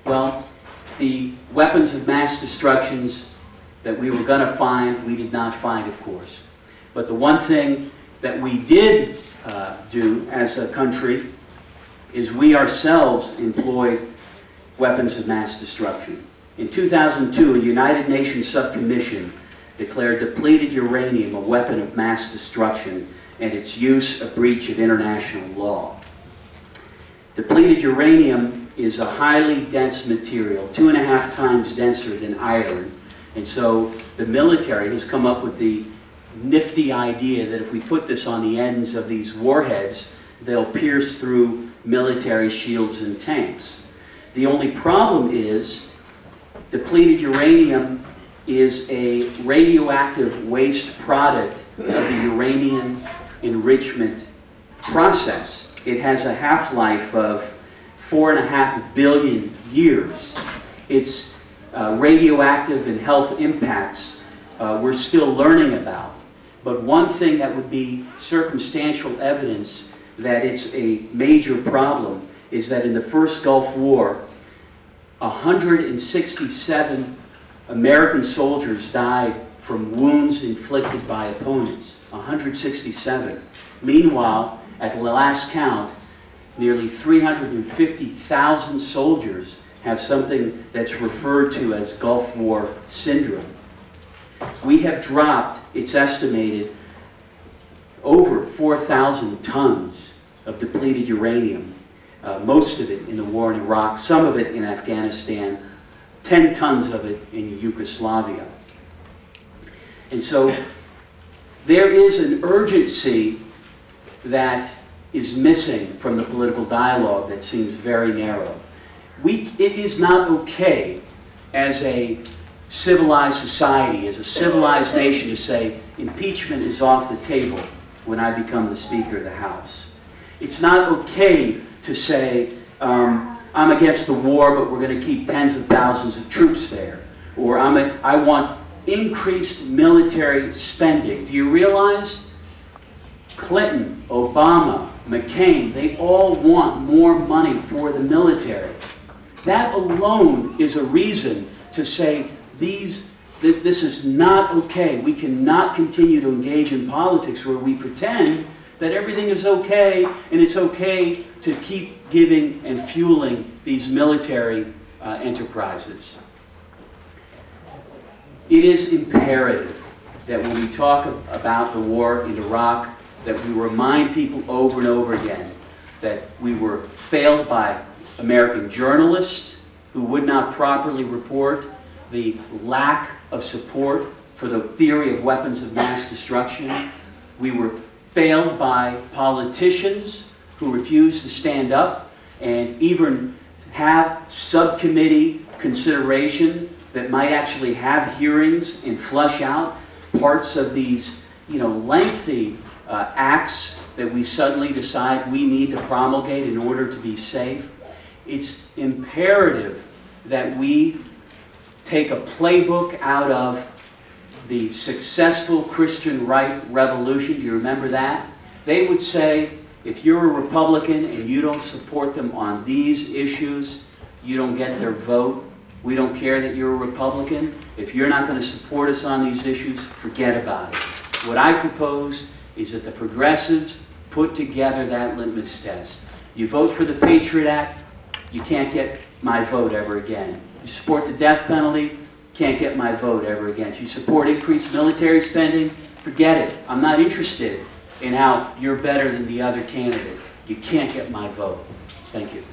Well, the weapons of mass destructions that we were going to find, we did not find, of course. But the one thing that we did do as a country is we ourselves employed weapons of mass destruction. In 2002, a United Nations subcommission declared depleted uranium a weapon of mass destruction and its use a breach of international law. Depleted uranium is a highly dense material, 2.5 times denser than iron, and so the military has come up with the nifty idea that if we put this on the ends of these warheads, they'll pierce through military shields and tanks. The only problem is depleted uranium is a radioactive waste product of the uranium enrichment process. It has a half-life of 4.5 billion years. Its radioactive and health impacts we're still learning about. But one thing that would be circumstantial evidence that it's a major problem is that in the first Gulf War, 167 American soldiers died from wounds inflicted by opponents. 167. Meanwhile, at the last count, nearly 350,000 soldiers have something that's referred to as Gulf War syndrome. We have dropped, it's estimated, over 4,000 tons of depleted uranium, most of it in the war in Iraq, some of it in Afghanistan, 10 tons of it in Yugoslavia. And so there is an urgency that is missing from the political dialogue that seems very narrow. It is not okay as a civilized society, as a civilized nation, to say impeachment is off the table when I become the Speaker of the House. It's not okay to say I'm against the war, but we're going to keep tens of thousands of troops there. Or I want increased military spending. Do you realize Clinton, Obama, McCain, they all want more money for the military. That alone is a reason to say that this is not okay. We cannot continue to engage in politics where we pretend that everything is okay and it's okay to keep giving and fueling these military enterprises. It is imperative that when we talk about the war in Iraq, that we remind people over and over again that we were failed by American journalists who would not properly report the lack of support for the theory of weapons of mass destruction. We were failed by politicians who refused to stand up and even have subcommittee consideration that might actually have hearings and flush out parts of these, lengthy acts that we suddenly decide we need to promulgate in order to be safe. It's imperative that we take a playbook out of the successful Christian right revolution. Do you remember that? They would say, if you're a Republican and you don't support them on these issues, you don't get their vote. We don't care that you're a Republican. If you're not going to support us on these issues, forget about it. What I propose is that the progressives put together that litmus test. You vote for the Patriot Act, you can't get my vote ever again. You support the death penalty, can't get my vote ever again. You support increased military spending, forget it. I'm not interested in how you're better than the other candidate. You can't get my vote. Thank you.